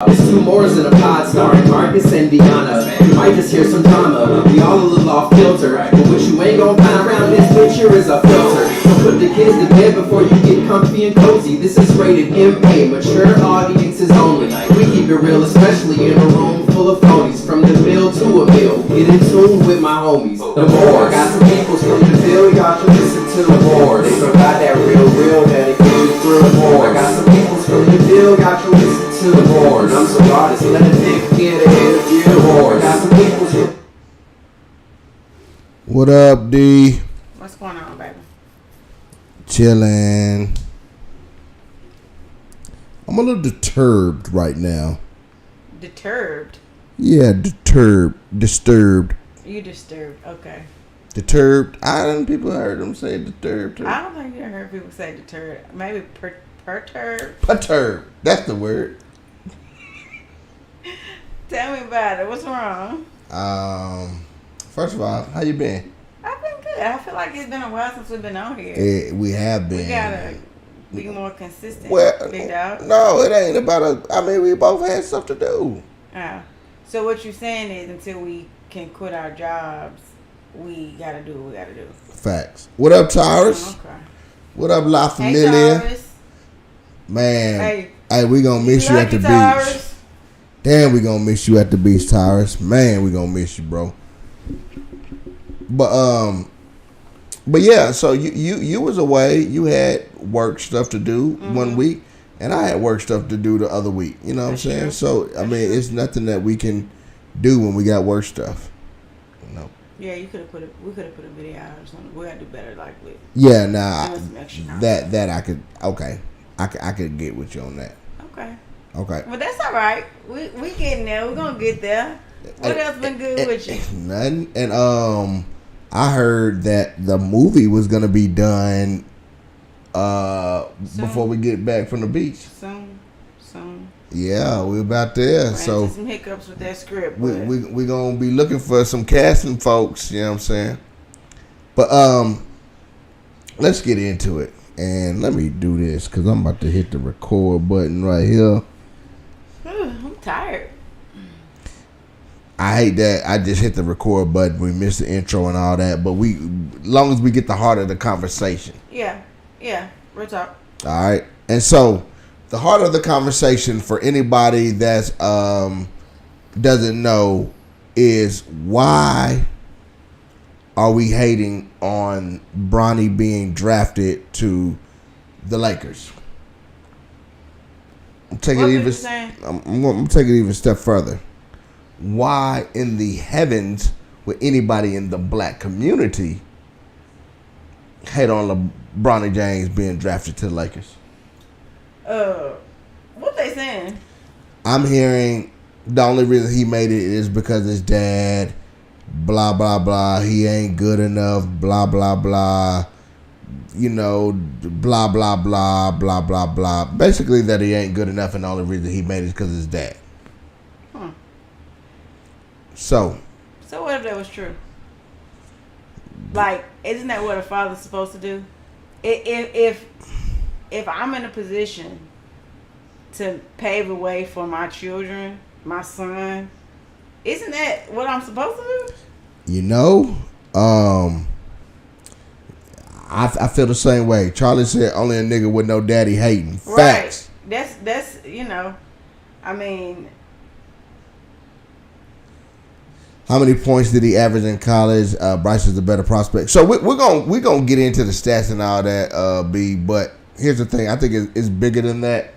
It's two mores in a pod starring Marcus and Deanna. You might just hear some drama. We all a little off kilter. But what you ain't gonna find around this picture is a filter. So put the kids to bed before you get comfy and cozy. This is rated MA, mature audiences only. We keep it real, especially in a room full of phonies. From the mill to a mill, get in tune with my homies. The more got some peoples from the field, y'all should listen to the more. They provide that real that it gets you through the more. I got some peoples from the field, y'all should listen to the more. I'm so honest, let a dick get ahead of you. The more I got some peoples from. What up, D? What's going on, baby? Chillin'. I'm a little disturbed right now. Disturbed? Yeah, disturbed. You disturbed, okay. Disturbed. People heard them say disturbed too. I don't think you heard people say deterred. Maybe perturbed. Perturbed. That's the word. Tell me about it. What's wrong? First of all, how you been? I've been good. I feel like it's been a while since we've been on here. We have been. We gotta be more consistent. Well, big dog. No, it ain't about we both had stuff to do. So what you're saying is until we can quit our jobs, we gotta do what we gotta do. Facts. What up, Tyrus? Okay. What up, La Familia? Hey, Man, hey, we gonna miss you at the Tyrus? beach. Damn, we gonna miss you at the beach, Tyrus. Man, we gonna miss you, bro. But yeah, so you was away. You had work stuff to do one week, and I had work stuff to do the other week. You know what I'm saying? True. So I mean, it's nothing that we can do when we got work stuff. You know. Yeah, we could have put a video out or something. We gotta do better, like with. Yeah, nah, that I could. Okay, I could get with you on that. Okay. Well, that's all right. We getting there. We're gonna get there. What else been good with you? Nothing. And I heard that the movie was gonna be done before we get back from the beach. Soon. Yeah, we're about there. So some hiccups with that script. We gonna be looking for some casting folks. You know what I'm saying? But let's get into it. And let me do this because I'm about to hit the record button right here. I'm tired. I hate that I just hit the record button. We missed the intro and all that, but long as we get the heart of the conversation. Yeah, real talk. All right, and so the heart of the conversation for anybody that's doesn't know is why are we hating on Bronny being drafted to the Lakers? I'm taking it even a step further. Why in the heavens would anybody in the black community hate on Bronny James being drafted to the Lakers? What they saying? I'm hearing the only reason he made it is because his dad, blah, blah, blah, he ain't good enough, blah, blah, blah, you know, blah, blah, blah, blah, blah, blah. Basically that he ain't good enough and the only reason he made it is because of his dad. So what if that was true? Like, isn't that what a father's supposed to do? If I'm in a position to pave the way for my children, my son, isn't that what I'm supposed to do? You know, I feel the same way. Charlie said only a nigga with no daddy hating. Facts. Right. That's I mean. How many points did he average in college? Bryce is the better prospect. So we're gonna get into the stats and all that, B. But here's the thing: I think it's bigger than that.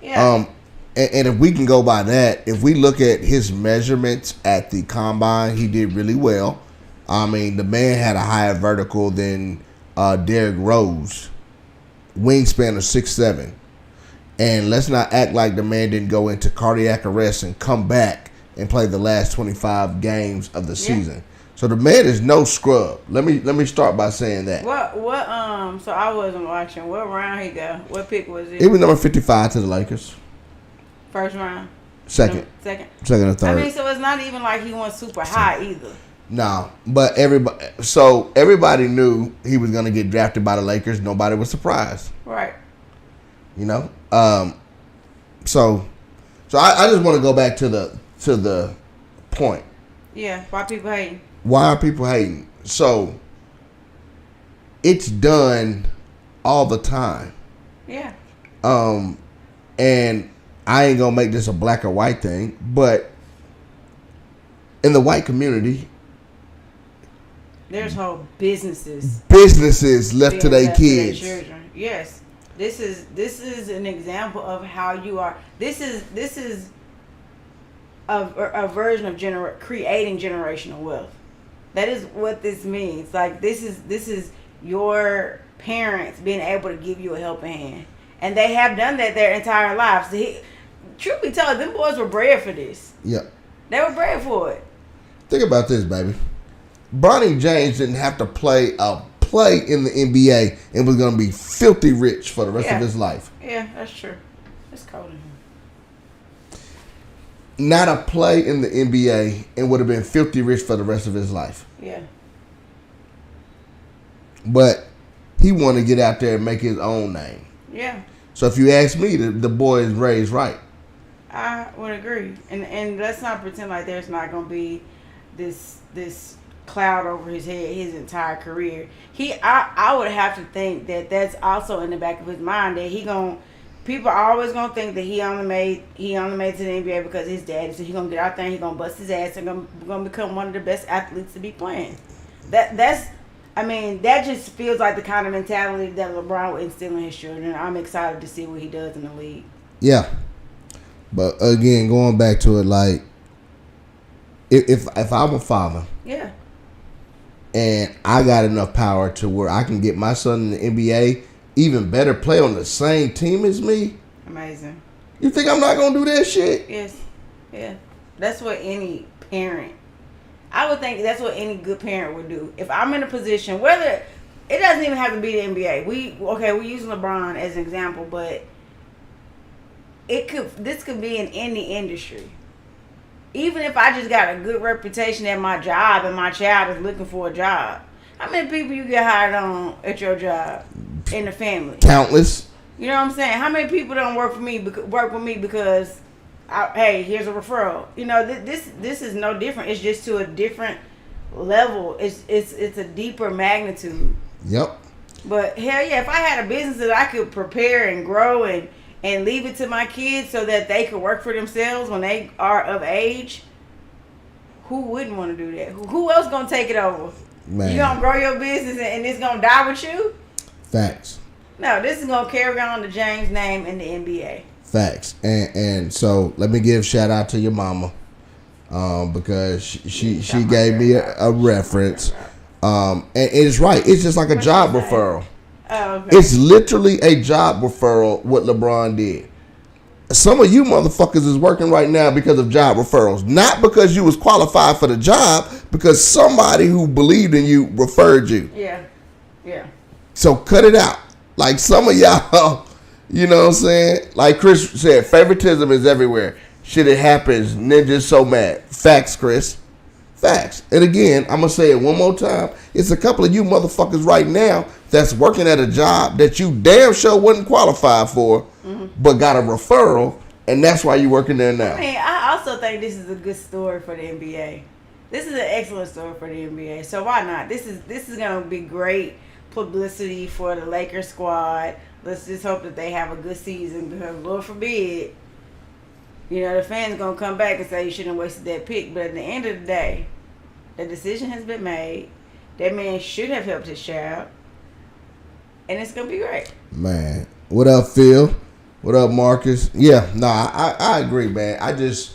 Yeah. And if we can go by that, if we look at his measurements at the combine, he did really well. I mean, the man had a higher vertical than Derrick Rose, wingspan of 6'7", and let's not act like the man didn't go into cardiac arrest and come back and play the last 25 games of the season. So the man is no scrub. Let me start by saying that. So I wasn't watching. What round he go? What pick was it? It was number 55 to the Lakers. First round? Second or third. I mean, so it's not even like he went super high either. No, but everybody knew he was going to get drafted by the Lakers. Nobody was surprised. Right. You know? So So I just want to go back to the point. Yeah, why people hating? Why are people hating? So it's done all the time. Yeah. And I ain't gonna make this a black or white thing, but in the white community, there's whole businesses left to their kids. Children. Yes, this is an example of how you are. This is a version of creating generational wealth. That is what this means. Like this is your parents being able to give you a helping hand, and they have done that their entire lives. Truth be told, them boys were bred for this. Yeah, they were bred for it. Think about this, baby. Bronny James didn't have to play in the NBA and was going to be filthy rich for the rest of his life. Yeah, that's true. It's cold in here. Not a play in the NBA and would have been filthy rich for the rest of his life. Yeah. But he wanted to get out there and make his own name. Yeah. So if you ask me, the boy is raised right. I would agree. And let's not pretend like there's not going to be this cloud over his head his entire career. I would have to think that that's also in the back of his mind that people are always gonna think that he only made to the NBA because his daddy. So he gonna get out there and he gonna bust his ass and gonna become one of the best athletes to be playing. That just feels like the kind of mentality that LeBron would instill in his children. I'm excited to see what he does in the league. Yeah, but again, going back to it, like if I'm a father, yeah. And I got enough power to where I can get my son in the NBA, even better play on the same team as me. Amazing. You think I'm not going to do that shit? Yes. Yeah. That's what any parent, I would think that's what any good parent would do. If I'm in a position, whether, it doesn't even have to be the NBA. We use LeBron as an example, but this could be in any industry. Even if I just got a good reputation at my job and my child is looking for a job, how many people you get hired on at your job in the family? Countless. You know what I'm saying? How many people don't work with me because, hey, here's a referral. You know, this is no different. It's just to a different level. It's a deeper magnitude. Yep. But hell yeah, if I had a business that I could prepare and grow and leave it to my kids so that they could work for themselves when they are of age, who wouldn't want to do that? Who else gonna take it over? Man. You gonna grow your business and it's gonna die with you? Facts. No, this is gonna carry on the James name in the NBA. Facts. And so let me give shout out to your mama, because she gave me a reference. And it's right. It's just like a job referral. Oh, okay. It's literally a job referral what LeBron did. Some of you motherfuckers is working right now because of job referrals. Not because you was qualified for the job, because somebody who believed in you referred you. Yeah. Yeah. So cut it out. Like some of y'all, you know what I'm saying? Like Chris said, favoritism is everywhere. Shit, it happens. Ninja's so mad. Facts, Chris. Facts. And again, I'm going to say it one more time. It's a couple of you motherfuckers right now that's working at a job that you damn sure wasn't qualified for, but got a referral, and that's why you working there now. I mean, I also think this is a good story for the NBA. This is an excellent story for the NBA. So why not? This is going to be great publicity for the Lakers squad. Let's just hope that they have a good season, because Lord forbid, you know, the fans going to come back and say you shouldn't have wasted that pick. But at the end of the day, the decision has been made. That man should have helped his child. And it's going to be great. Man. What up, Phil? What up, Marcus? Yeah, I agree, man. I just,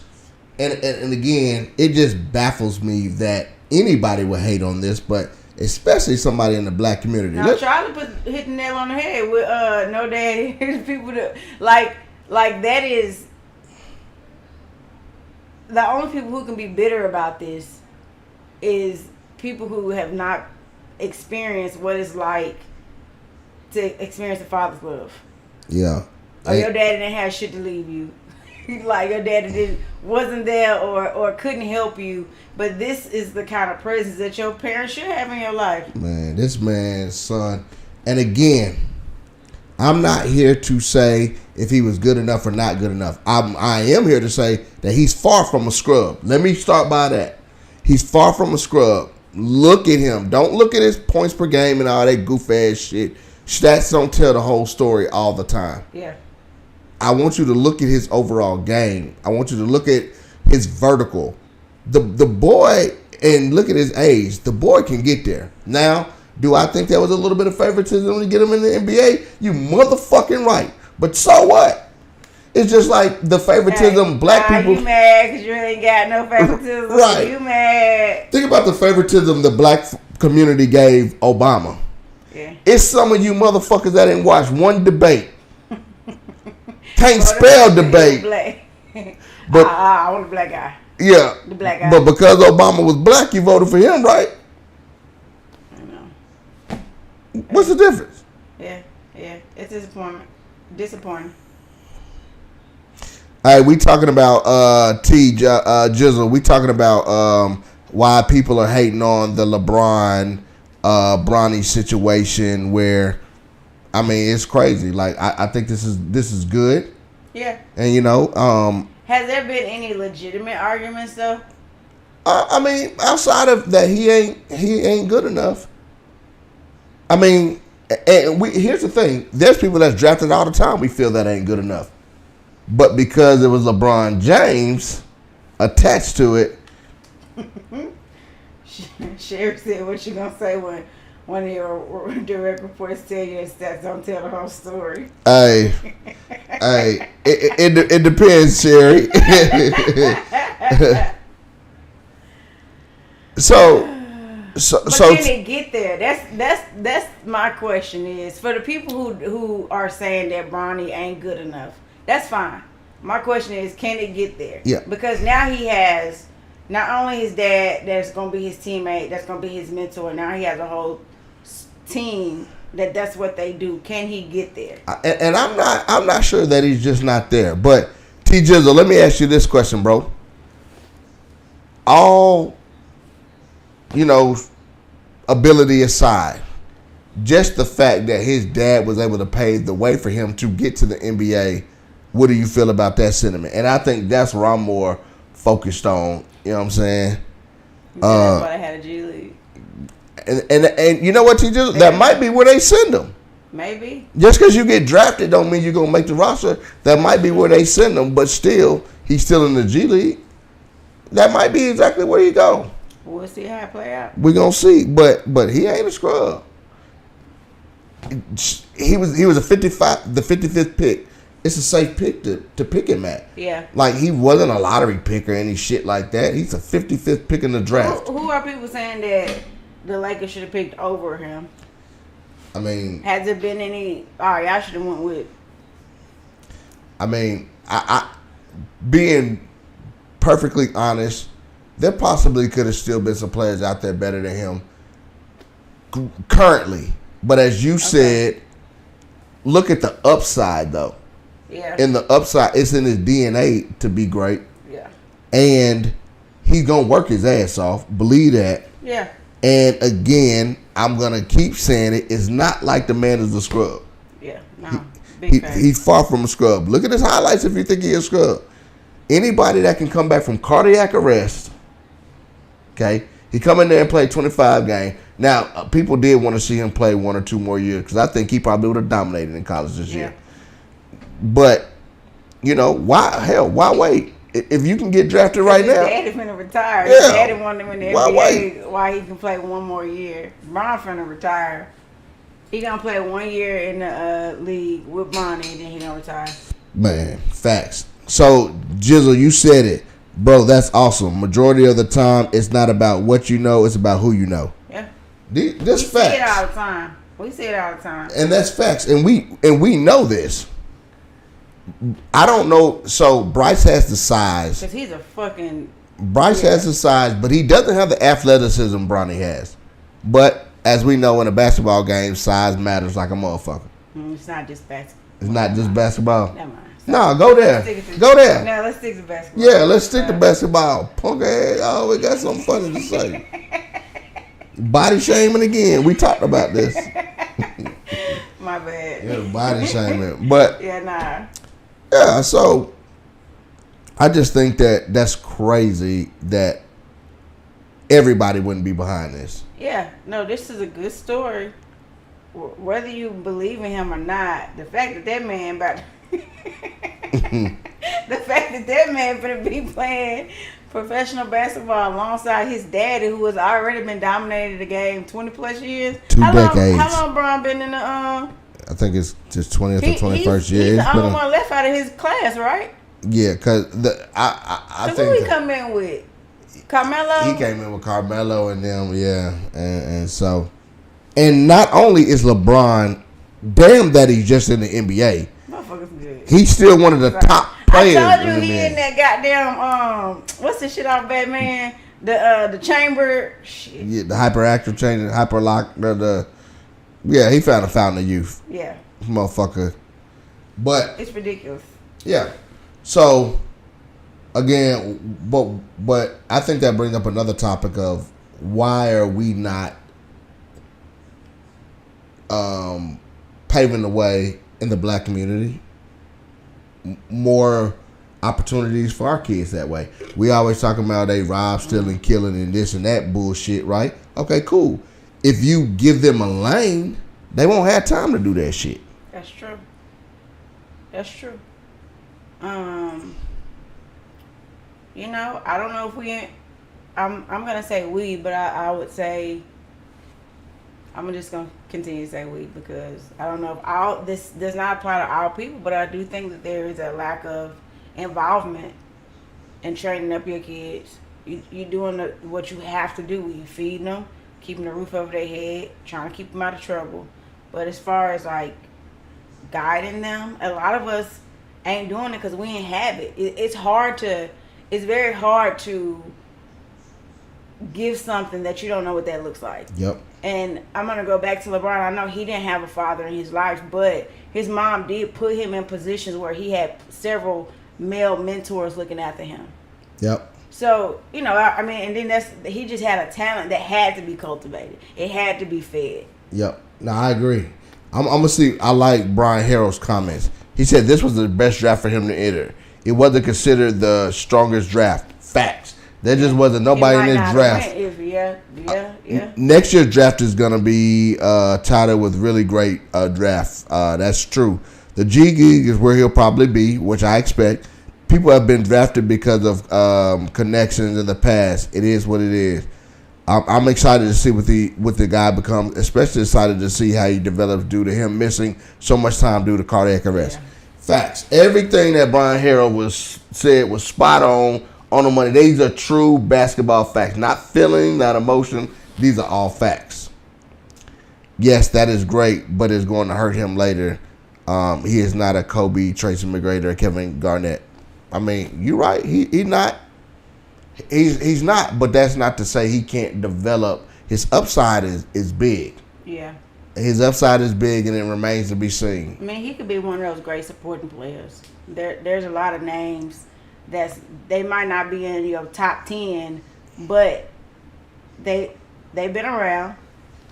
and again, it just baffles me that anybody would hate on this, but especially somebody in the black community. Now, Charlie hit the nail on the head with No Daddy. People that, like that is, the only people who can be bitter about this is people who have not experienced what it's like to experience a father's love. Yeah. Or your daddy didn't have shit to leave you. Like your daddy wasn't there or couldn't help you. But this is the kind of presence that your parents should have in your life. Man, this man's son. And again, I'm not here to say if he was good enough or not good enough. I am here to say that he's far from a scrub. Let me start by that. He's far from a scrub. Look at him. Don't look at his points per game and all that goof ass shit. Stats don't tell the whole story all the time. Yeah. I want you to look at his overall game. I want you to look at his vertical. The boy, and look at his age. The boy can get there. Now, do I think there was a little bit of favoritism to get him in the NBA? You motherfucking right. But so what? It's just like the favoritism black people. You mad because you ain't got no favoritism. Right. You mad. Think about the favoritism the black community gave Obama. Yeah. It's some of you motherfuckers that didn't watch one debate. Can't spell debate. But I want a black guy. Yeah. The black guy. But because Obama was black, you voted for him, right? I know. What's the difference? Yeah. It's disappointing. All right, we talking about Jizzle. We talking about why people are hating on the LeBron Bronny situation. Where, I mean, it's crazy. Like I think this is good. Yeah. And has there been any legitimate arguments though? I mean, outside of that, he ain't good enough. I mean, and here's the thing: there's people that's drafted all the time. We feel that ain't good enough, but because it was LeBron James attached to it. Sherry said, "What you gonna say when one of your direct reports tell you that stats don't tell the whole story?" Hey, it depends, Sherry. So can it get there? That's my question. Is for the people who are saying that Bronny ain't good enough. That's fine. My question is, can it get there? Yeah. Because now he has not only his dad that's going to be his teammate, that's going to be his mentor. Now he has a whole team that's what they do. Can he get there? And I'm not sure that he's just not there. But T Jizzle, let me ask you this question, bro. All ability aside, just the fact that his dad was able to pave the way for him to get to the NBA, what do you feel about that sentiment? And I think that's where I'm more focused on. You know what I'm saying? That's why I had a G League. And you know what, T Jizzle? That might be where they send him. Maybe. Just because you get drafted don't mean you're going to make the roster. That might be where they send him, but still, he's still in the G League. That might be exactly where he go. We'll see how it play out. We're going to see. But he ain't a scrub. He was the 55th pick. It's a safe pick to pick him at. Yeah. Like, he wasn't a lottery pick or any shit like that. He's a 55th pick in the draft. Who are people saying that the Lakers should have picked over him? I mean, has there been any? Oh, y'all should have went with. I mean, I being perfectly honest, there possibly could have still been some players out there better than him currently. But as you said, look at the upside though. Yeah. And the upside, it's in his DNA to be great. Yeah. And he's gonna work his ass off. Believe that. Yeah. And again, I'm gonna keep saying it. It's not like the man is a scrub. Yeah. No. He's far from a scrub. Look at his highlights if you think he's a scrub. Anybody that can come back from cardiac arrest, okay, he come in there and play 25 games. Now, people did want to see him play 1 or 2 more years because I think he probably would have dominated in college this year. But, why wait? If you can get drafted right now. His daddy finna retire. Yeah. His daddy wanted him in the Why NBA wait? while he can play 1 more year. Bron finna retire. He gonna play 1 year in the league with Bronny, and then he gonna retire. Man, facts. So, Jizzle, you said it. Bro, that's awesome. Majority of the time, it's not about what you know, it's about who you know. Yeah. That's facts. We say it all the time. We say it all the time. And that's facts. And we know this. I don't know. So, Bryce has the size. Because he's a fucking... Bryce has the size, but he doesn't have the athleticism Bronny has. But, as we know in a basketball game, size matters like a motherfucker. It's not just basketball. It's not just basketball. Never mind. No, go there. Go there. No, let's stick to basketball. Yeah, let's stick to basketball. Punk ass. Oh, we got something funny to say. Body shaming again. We talked about this. My bad. Yeah, body shaming. But yeah, nah. yeah, so I just think that that's crazy that everybody wouldn't be behind this. Yeah, no, this is a good story. Whether you believe in him or not, the fact that man about the fact that man gonna be playing professional basketball alongside his daddy, who has already been dominating the game 20 plus years. 2 decades. How long Bron been in the I think it's just 20th or 21st year. He's the only one left out of his class, right? Yeah, because I think who he come in with? Carmelo? He came in with Carmelo and them, yeah. And so, and not only is LeBron, damn that he's just in the NBA. Motherfucker's good. He's still one of the top players. I told you he in that goddamn, what's the shit off Batman? The chamber shit. Yeah, the hyperactive chamber, hyperlock, yeah, he found a fountain of youth. Yeah. Motherfucker. But it's ridiculous. Yeah. So again, but I think that brings up another topic of why are we not paving the way in the black community more opportunities for our kids that way. We always talking about they rob, stealing, killing, and this and that bullshit, right? Okay, cool. If you give them a lane, they won't have time to do that shit. That's true. That's true. You know, I don't know if I'm gonna say we, but I would say I'm just gonna continue to say we, because I don't know if this does not apply to all people, but I do think that there is a lack of involvement in training up your kids. You doing what you have to do. You feeding them, keeping the roof over their head, trying to keep them out of trouble. But as far as like guiding them, a lot of us ain't doing it because we ain't have it. It's very hard to give something that you don't know what that looks like. Yep. And I'm going to go back to LeBron. I know he didn't have a father in his life, but his mom did put him in positions where he had several male mentors looking after him. Yep. So, you know, I mean, and then he just had a talent that had to be cultivated. It had to be fed. Yep. No, I agree. I'm going to see. I like Brian Harrell's comments. He said this was the best draft for him to enter. It wasn't considered the strongest draft. Facts. There just wasn't nobody in this draft. Yeah. Next year's draft is going to be titled with really great draft. That's true. The G League is where he'll probably be, which I expect. People have been drafted because of connections in the past. It is what it is. I'm excited to see what the guy becomes, especially excited to see how he develops due to him missing so much time due to cardiac arrest. Yeah. Facts. Everything that Brian Harrell said was spot on the money. These are true basketball facts. Not feeling, not emotion. These are all facts. Yes, that is great, but it's going to hurt him later. He is not a Kobe, Tracy McGrady, or Kevin Garnett. I mean, you're right. He's not. He's not, but that's not to say he can't develop. His upside is big. Yeah. His upside is big, and it remains to be seen. I mean, he could be one of those great supporting players. There's a lot of names they might not be in your top 10, but they've been around.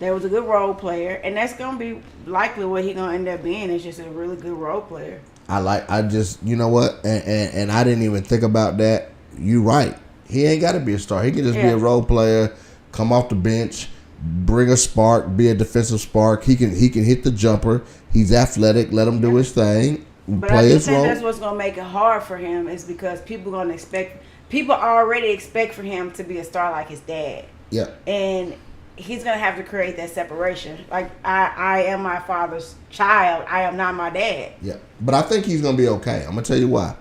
There was a good role player, and that's gonna be likely what he's gonna end up being. Is just a really good role player. You know what, and I didn't even think about that. You right. He ain't got to be a star. He can just be a role player, come off the bench, bring a spark, be a defensive spark. He can hit the jumper. He's athletic. Let him do his thing. But I do think that's what's gonna make it hard for him, is because people already expect for him to be a star like his dad. Yeah. And he's gonna have to create that separation. Like I am my father's child. I am not my dad. Yeah. But I think he's gonna be okay. I'm gonna tell you why.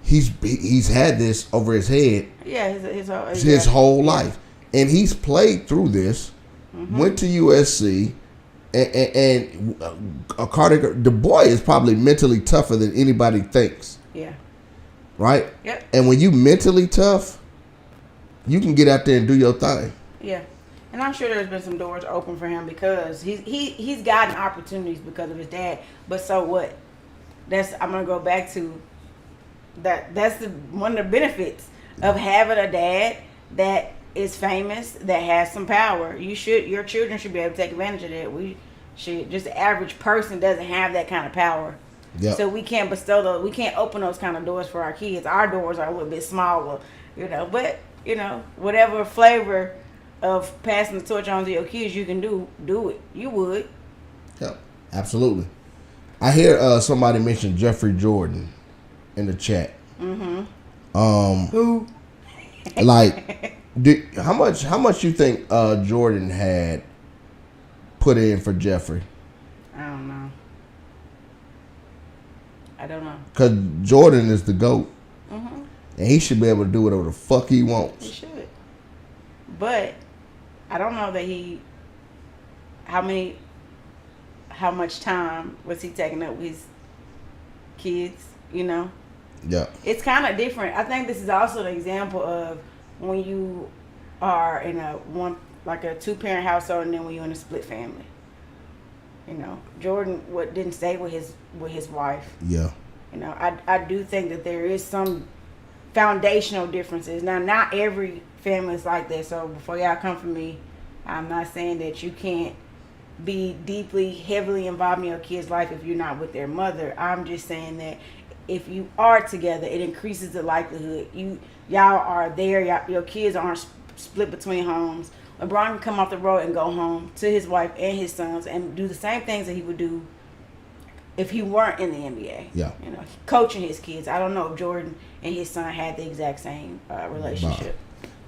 He's had this over his head. Yeah, his whole life, and he's played through this. Mm-hmm. Went to USC, and the boy is probably mentally tougher than anybody thinks. Yeah. Right. Yep. And when you mentally tough, you can get out there and do your thing. Yeah. And I'm sure there's been some doors open for him because he's gotten opportunities because of his dad. But so what? I'm gonna go back to. That's one of the benefits of having a dad that is famous, that has some power. Your children should be able to take advantage of that. shit, just the average person doesn't have that kind of power. Yep. So we can't we can't open those kind of doors for our kids. Our doors are a little bit smaller, but whatever flavor of passing the torch on to your kids you can do it. You would. Yep, absolutely. I hear somebody mention Jeffrey Jordan in the chat. Who? Like, how much you think Jordan had put in for Jeffrey? I don't know. Because Jordan is the GOAT. And he should be able to do whatever the fuck he wants. He should. But I don't know that how much time was he taking up with his kids, Yeah. It's kind of different. I think this is also an example of when you are in a 2-parent household and then when you're in a split family. Jordan didn't stay with his wife. Yeah. I do think that there is some foundational differences. Now, not every family is like that. So before y'all come for me, I'm not saying that you can't be deeply, heavily involved in your kid's life if you're not with their mother. I'm just saying that if you are together, it increases the likelihood y'all are there. Your kids aren't split between homes. LeBron can come off the road and go home to his wife and his sons and do the same things that he would do if he weren't in the NBA. Yeah. Coaching his kids. I don't know if Jordan and his son had the exact same relationship.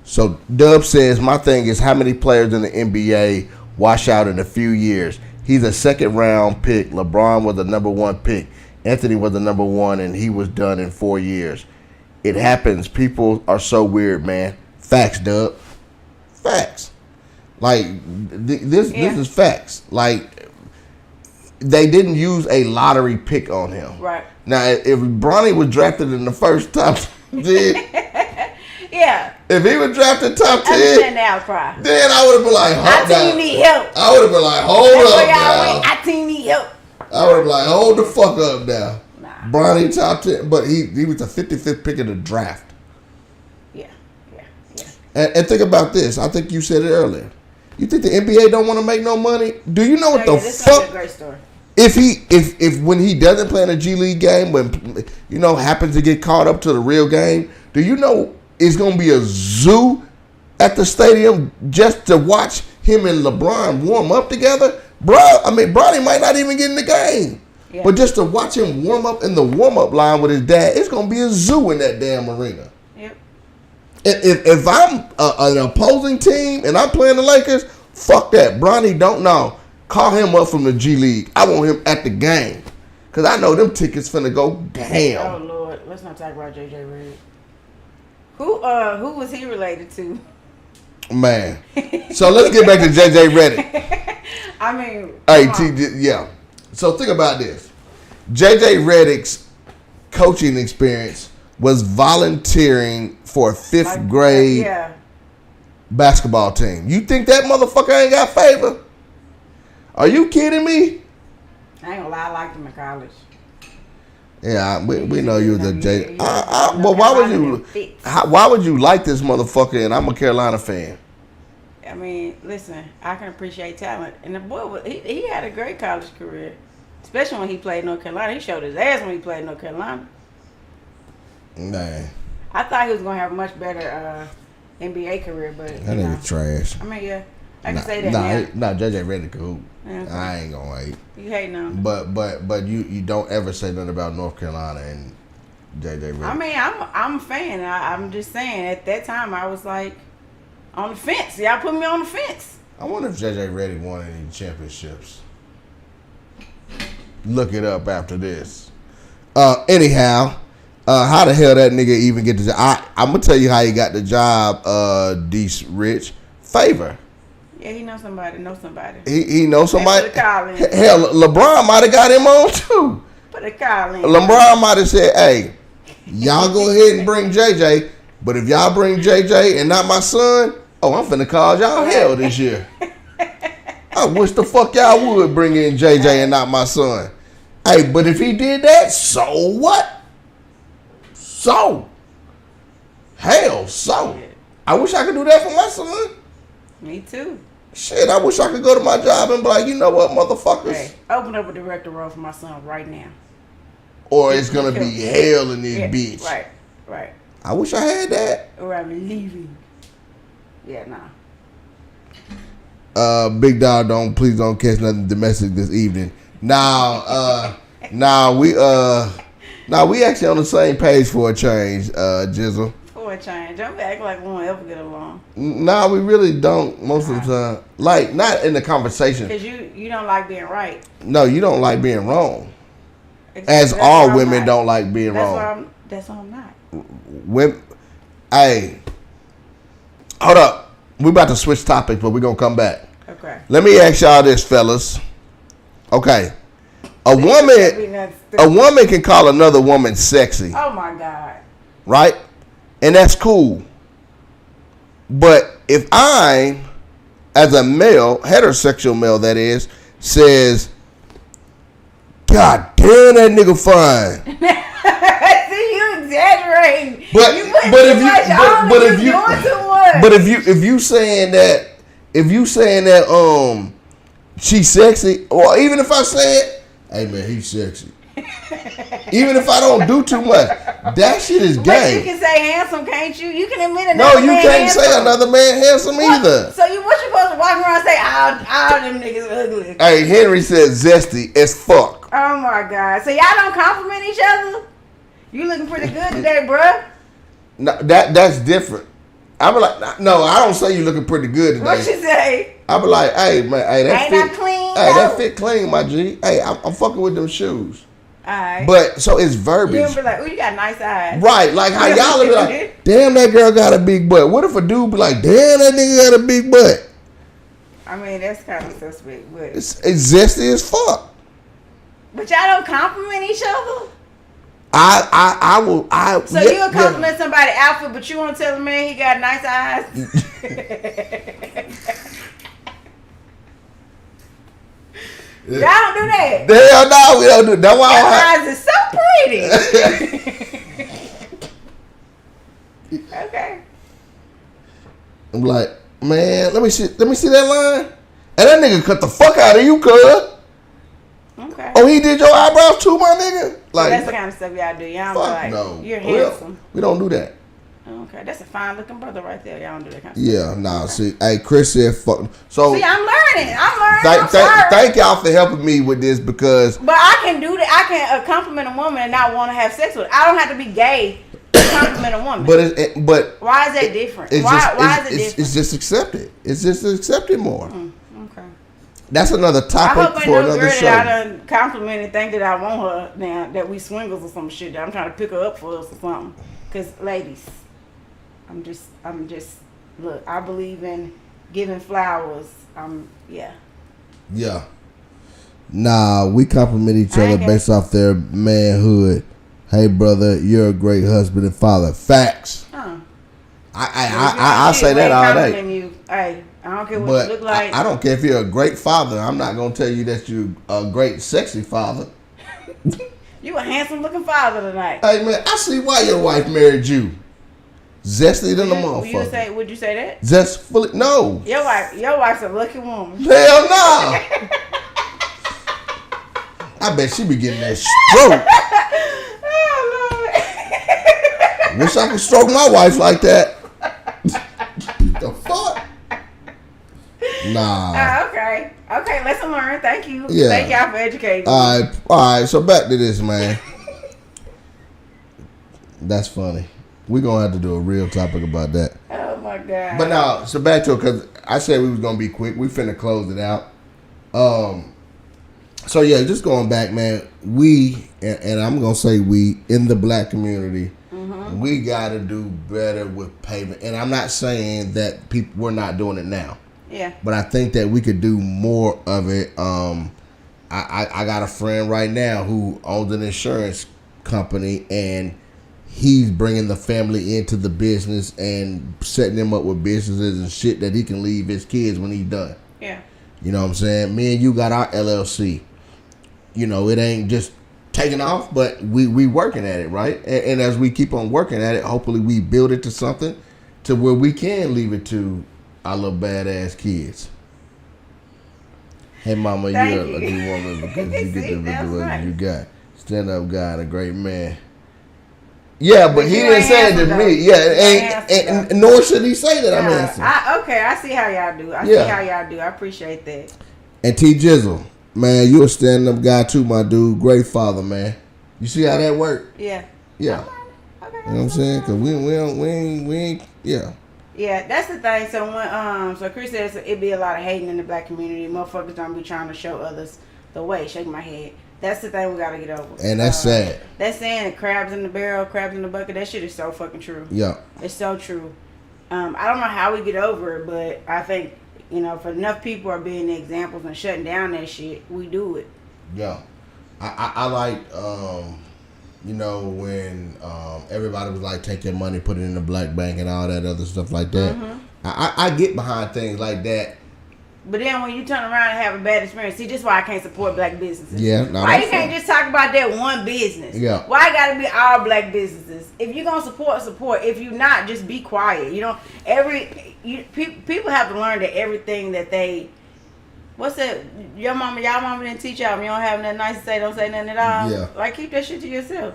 So Dub says, my thing is how many players in the NBA wash out in a few years. He's a second round pick. LeBron was the number 1 pick. Anthony was the number 1 and he was done in 4 years. It happens. People are so weird, man. Facts, Dub. Facts. Like this is facts. Like they didn't use a lottery pick on him. Right. Now if Bronny was drafted in the first top 10, yeah. If he was drafted top 10, then I would have been like, I think you need help. I would have been like, hold up now. I think you need help. I would have been like, hold the fuck up now. Nah. Bronny top 10, but he was the 55th pick of the draft. Yeah. And think about this. I think you said it earlier. You think the NBA don't want to make no money? Do you know what the this fuck? is a great story. If when he doesn't play in a G League game, when happens to get caught up to the real game, do you know it's gonna be a zoo at the stadium just to watch him and LeBron warm up together? Bronny might not even get in the game. Yeah. But just to watch him warm up in the warm-up line with his dad, it's gonna be a zoo in that damn arena. Yep. If I'm an opposing team and I'm playing the Lakers, fuck that. Bronny don't know. Call him up from the G League. I want him at the game. Because I know them tickets finna go damn. Oh, Lord. Let's not talk about J.J. Redick. Who was he related to? Man. So let's get back to J.J. Redick. I mean, yeah. So think about this. J.J. Redick's coaching experience was volunteering for a fifth grade basketball team. You think that motherfucker ain't got favor? Are you kidding me? I ain't gonna lie, I liked him in college. Yeah, we know you was a J. But why would you like this motherfucker? And I'm a Carolina fan. I mean, listen, I can appreciate talent, and the boy he had a great college career, especially when he played North Carolina. He showed his ass when he played North Carolina. Man, I thought he was gonna have a much better NBA career, but that nigga trash. I mean, yeah, I can say that now. JJ Redick cool. Okay. I ain't gonna hate. You hating on him. But you don't ever say nothing about North Carolina and JJ Redick. I mean, I'm a fan. I'm just saying, at that time, I was like on the fence. Y'all put me on the fence. I wonder if JJ Redick won any championships. Look it up after this. Anyhow, how the hell that nigga even get the job? I'm gonna tell you how he got the job. Dece Rich favor. Yeah, he knows somebody. He knows somebody. Put a call in. Hell, LeBron might have got him on too. Put a call in. LeBron might have said, "Hey, y'all go ahead and bring JJ, but if y'all bring JJ and not my son, I'm finna cause y'all hell this year." I wish the fuck y'all would bring in JJ and not my son. Hey, but if he did that, so what? So. I wish I could do that for my son. Me too. Shit, I wish I could go to my job and be like, you know what, motherfuckers? Hey, open up a director role for my son right now. Or it's gonna be hell in this Yeah, bitch. Right. I wish I had that. Or I'm leaving. Yeah, Big dog, please don't catch nothing domestic this evening. Now, we actually on the same page for a change, Jizzle. For a change. Don't act like we won't ever get along. Nah, we really don't most of the time. Like, not in the conversation. Because you don't like being right. No, you don't like being wrong. Exactly. As That's all why I'm women not. don't like being wrong. That's why I'm not. Women, hey, hold up. We about to switch topics, but we're going to come back. Okay. Let me ask y'all this, fellas. Okay. A woman can call another woman sexy. Oh my God. Right? And that's cool. But if I, as a male, heterosexual male that is, says, God damn, that nigga fine. See, you exaggerating. But if you saying that she's sexy, or even if I say it, hey man, he's sexy. Even if I don't do too much, that shit is But gay. you can say handsome, can't you? You can admit No, another you man can't handsome. say another man handsome either. So what you supposed to walk around and say, all them niggas ugly? Hey, Henry said zesty as fuck. Oh my God. So y'all don't compliment each other? You looking pretty good today, bruh. No, that's different. I be like, no, I don't say you looking pretty good today. What you say? I be like, hey man, hey that Ain't fit I clean, Hey, though? that fit clean, my G. Hey, I'm fucking with them shoes. Alright. But so it's You verbiage. don't be like, oh, you got nice eyes. Right, like how y'all be like, damn, that girl got a big butt. What if a dude be like, damn, that nigga got a big butt? I mean, that's kind of suspect, but It's zesty as fuck. y'all don't compliment each other. I will. So yeah, you would compliment somebody's outfit, but you won't tell the man he got nice eyes. Y'all don't do that. Hell no, we don't do. That's why Your eyes are so pretty. Okay. I'm like, man, let me see that line. And that nigga cut the fuck out of you, cuz. Okay. Oh, he did your eyebrows too, my nigga? Like, That's the kind of stuff y'all do. Y'all don't be fuck like, no. you're handsome. We don't do that. Okay, that's a fine looking brother right there. Y'all don't do that kind of Yeah, nah, see, hey, Chris said fuck. So, stuff. See, I'm learning. I'm sorry. thank y'all for helping me with this because But I can do that. I can compliment a woman and not want to have sex with her. I don't have to be gay to compliment a woman. but Why is that different? it's Why just, is it different? It's just accepted. It's just accepted more. Okay. That's another I topic hope ain't for no another girl show. that I done complimented and think that I want her now that we swingers or some shit that I'm trying to pick her up for us or something. Cause ladies, I'm just look, I believe in giving flowers. Yeah. Yeah. Nah, we compliment each I other ain't based off their manhood. Hey, brother, you're a great husband and father. Facts. I say that all day. You. Hey, I don't care what But you look like. I don't care if you're a great father. I'm not gonna tell you that you're a great sexy father. You a handsome looking father tonight. Hey man, I see why your wife married you. Zesty than a motherfucker. Would you say that? Zestfully, no. Your wife's a lucky woman. Hell no. I bet she be getting that stroke. Oh Lord. Wish I could stroke my wife like that. The fuck? Nah. Okay. Okay, lesson learned. Thank you. Yeah. Thank y'all for educating me. All right. So back to this, man. That's funny. We're gonna have to do a real topic about that. Oh my God. But now, so back to it, because I said we was gonna be quick. We finna close it out. So yeah, just going back, man. We and I'm gonna say we in the black community, we gotta do better with payment. And I'm not saying that we're not doing it now. Yeah. But I think that we could do more of it. I got a friend right now who owns an insurance company, and he's bringing the family into the business and setting them up with businesses and shit that he can leave his kids when he's done. Yeah. You know what I'm saying? Me and you got our LLC. You know, it ain't just taking off, but we working at it, right? And as we keep on working at it, hopefully we build it to something to where we can leave it to our little badass kids. Hey, mama, Thank you're a you. lucky woman because you get See, to that's do what right. you got. Stand up guy and a great man. Yeah, but he you didn't ain't say it to handsome, me. though. Yeah, You ain't and nor should he say that I'm Yeah, handsome. okay, I see how y'all do. I see Yeah. how y'all do. I appreciate that. And T Jizzle, man, you a stand up guy too, my dude. Great father, man. You see how that work? Yeah. Yeah. Okay, You know what I'm saying? Cause we ain't yeah. Yeah, that's the thing. So when so Chris says it be a lot of hating in the black community. Motherfuckers don't be trying to show others the way. Shake my head. That's the thing we gotta get over. And that's sad. That saying, crabs in the barrel, crabs in the bucket. That shit is so fucking true. Yeah. It's so true. I don't know how we get over it, but I think if enough people are being the examples and shutting down that shit, we do it. Yeah. I like when everybody was like, take your money, put it in the black bank and all that other stuff like that. Mm-hmm. I get behind things like that. But then when you turn around and have a bad experience, see, this is why I can't support black businesses. Yeah, no, why you that's can't fine. just talk about that one business? Yeah. Why it gotta be all black businesses? If you're gonna support. If you not, just be quiet. People have to learn that everything that they. What's that? Y'all mama didn't teach y'all. If you don't have nothing nice to say, don't say nothing at all. Yeah. Like, keep that shit to yourself.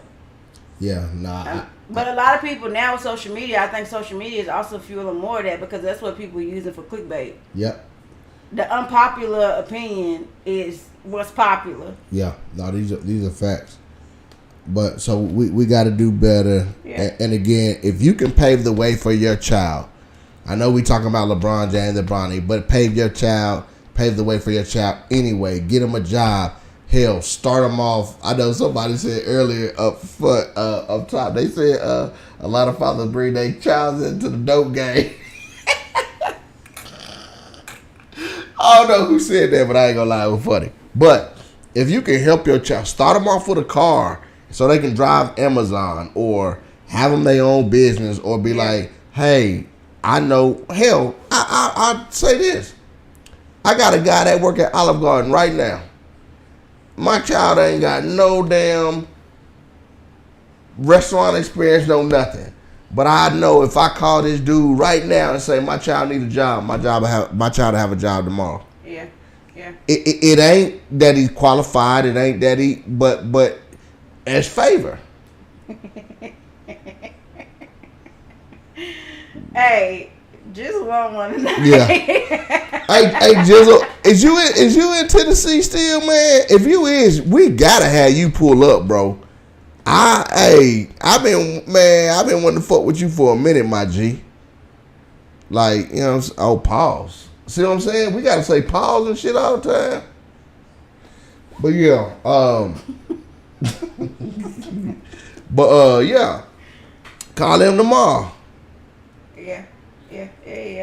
Yeah, nah. But a lot of people now with social media, I think social media is also fueling more of that because that's what people are using for clickbait. Yep. The unpopular opinion is what's popular. Yeah. No, these are facts. But so we got to do better. Yeah. And again, if you can pave the way for your child, I know we talking about LeBron James and Bronny, but pave the way for your child anyway. Get them a job. Hell, start them off. I know somebody said earlier up top. They said a lot of fathers bring their child into the dope game. I don't know who said that, but I ain't gonna lie, it was funny. But if you can help your child, start them off with a car so they can drive Amazon or have them their own business or be like, hey, I know, hell, I say this. I got a guy that work at Olive Garden right now. My child ain't got no damn restaurant experience, no nothing. But I know if I call this dude right now and say my child need a job, my child will have a job tomorrow. Yeah, yeah. It ain't that he's qualified. It ain't that he, but as favor. Hey, Jizzle won't want to know. Yeah. hey, Jizzle, is you in Tennessee still, man? If you is, we gotta have you pull up, bro. I've been wanting to fuck with you for a minute, my G. Like, you know, pause. See what I'm saying? We gotta say pause and shit all the time. But yeah, yeah. Call him tomorrow. Yeah.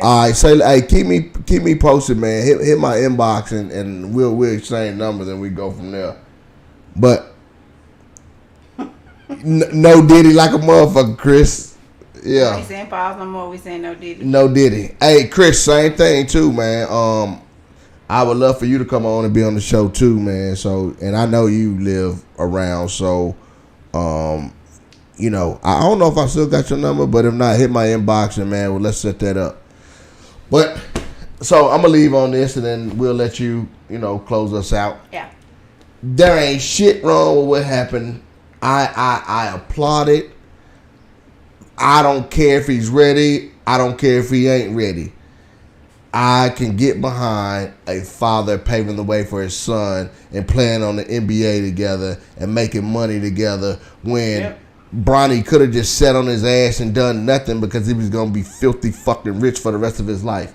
All right, say, hey, keep me posted, man. Hit my inbox and we'll exchange numbers and we go from there. But no Diddy like a motherfucker, Chris. Yeah. We saying pause no more. We saying no Diddy. No Diddy. Hey, Chris, same thing too, man. I would love for you to come on and be on the show too, man. So, and I know you live around, so, I don't know if I still got your number, but if not, hit my inbox and man, well, let's set that up. But so I'm gonna leave on this, and then we'll let you, close us out. Yeah. There ain't shit wrong with what happened. I applaud it. I don't care if he's ready. I don't care if he ain't ready. I can get behind a father paving the way for his son and playing on the NBA together and making money together when Bronny could have just sat on his ass and done nothing because he was going to be filthy fucking rich for the rest of his life.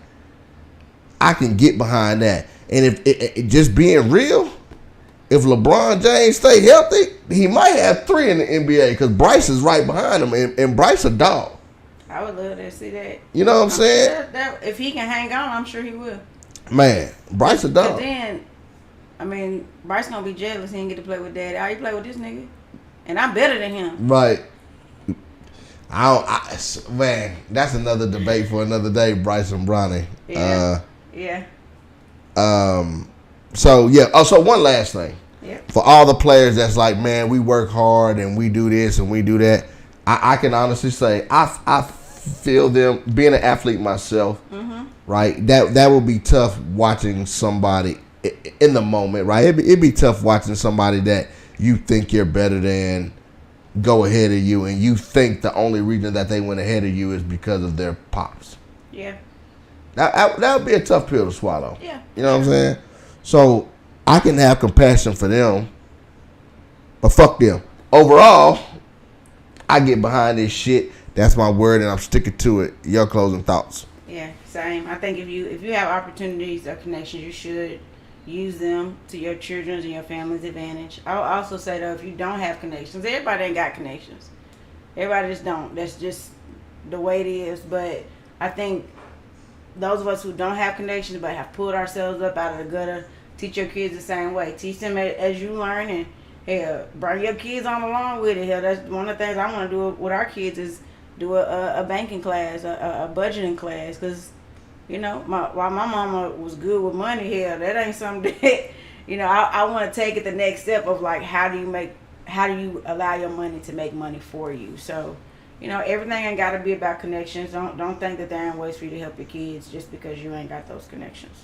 I can get behind that. And if it just being real, if LeBron James stay healthy, he might have 3 in the NBA because Bryce is right behind him, and Bryce a dog. I would love to see that. You know what I'm saying? Sure if he can hang on, I'm sure he will. Man, Bryce a dog. But then, Bryce gonna be jealous he didn't get to play with Daddy. How you play with this nigga? And I'm better than him. Right. Man, that's another debate for another day, Bryce and Bronny. Yeah. So yeah. Oh, so one last thing. Yeah. For all the players that's like, man, we work hard and we do this and we do that. I can honestly say I feel them being an athlete myself. Mm-hmm. Right. That would be tough watching somebody in the moment, right? It'd be tough watching somebody that you think you're better than go ahead of you, and you think the only reason that they went ahead of you is because of their pops. Yeah. That would be a tough pill to swallow. Yeah. You know what I'm saying? So I can have compassion for them, but fuck them. Overall, I get behind this shit. That's my word, and I'm sticking to it. Your closing thoughts? Yeah, same. I think if you have opportunities or connections, you should use them to your children's and your family's advantage. I'll also say though, if you don't have connections, everybody ain't got connections. Everybody just don't. That's just the way it is. But I think those of us who don't have connections but have pulled ourselves up out of the gutter, teach your kids the same way. Teach them as you learn, and hell, bring your kids on along with it. Hell, that's one of the things I want to do with our kids is do a banking class, a budgeting class, because you know, while my mama was good with money, hell, that ain't something that, you know, I want to take it the next step of like, how do you allow your money to make money for you? So, you know, everything ain't got to be about connections. Don't think that there ain't ways for you to help your kids just because you ain't got those connections.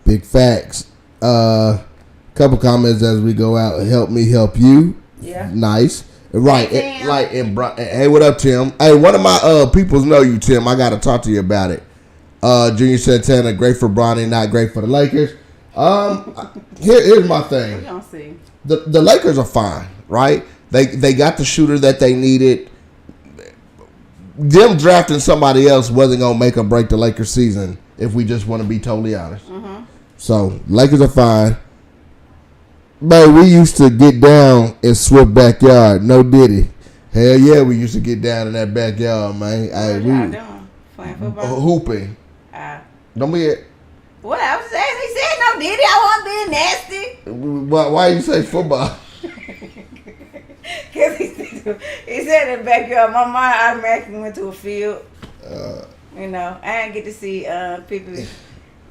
Big facts. Couple comments as we go out. Help me help you. Yeah. Nice. Right. Hey, Hey, what up, Tim? Hey, one of my peoples know you, Tim. I got to talk to you about it. Junior Santana, great for Bronny, not great for the Lakers. Here's my thing. We gonna see. The Lakers are fine, right? They got the shooter that they needed. Them drafting somebody else wasn't gonna make or break the Lakers season, if we just want to be totally honest. Mm-hmm. So Lakers are fine. But we used to get down in Swift backyard. No diddy. Hell yeah, we used to get down in that backyard, man. What y'all doing? Playing football? Hooping. Don't be it. What I was saying? He said no diddy. I wasn't being nasty. Why you say football? Because he said in the backyard. My mind automatically went to a field. You know, I didn't get to see people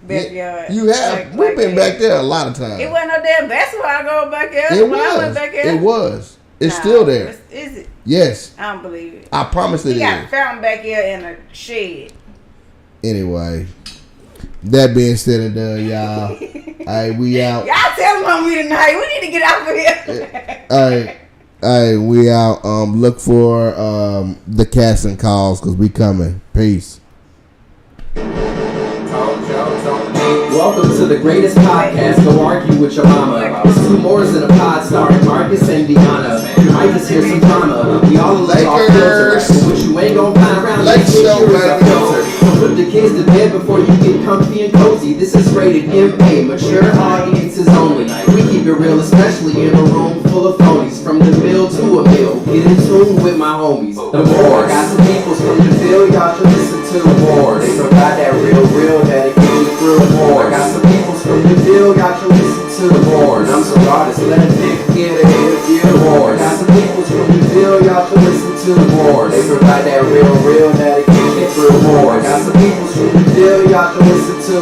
backyard. You have. We've been back there a lot of times. It wasn't no damn basketball I go back there. It when was. I went back there. It was. It's still there. Is it? Yes. I don't believe it. I promise it is. He got a fountain back here in a shed. Anyway, that being said and done, y'all. Alright, we out. Y'all tell them on me tonight. We need to get out of here. Alright, we out. Look for the casting calls because we coming. Peace. Welcome to the greatest podcast. Go argue with your mama. It's two mores in a pod starring Marcus and Deanna. You might just hear some drama. We all live off filter, but what you ain't gonna find around this shit here is a filter. So put the kids to bed before you get comfy and cozy. This is rated MA, mature audiences only. We keep it real, especially in a room full of phonies. From the mill to a mill, get in tune with my homies. The more got some peoples from the field, y'all should listen to the wars. They provide that real that it gets you through more. I got some peoples from the field, y'all should listen to the wars. I'm so raw, just let a nigga get ahead of you. I got some peoples from the field, y'all should listen to the wars. They provide that real that it gets you through more. I got some peoples from the field, y'all should listen to.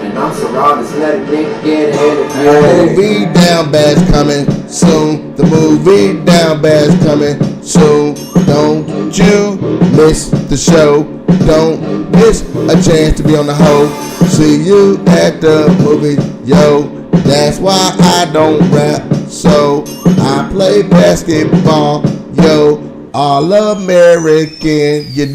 And I'm so raw, just let a nigga get ahead of you. Movie Down Bad's coming soon. The movie Down Bad's coming soon. Don't you miss the show. Don't miss a chance to be on the hoe. See you at the movie, yo. That's why I don't rap, so I play basketball, yo. All American, you know.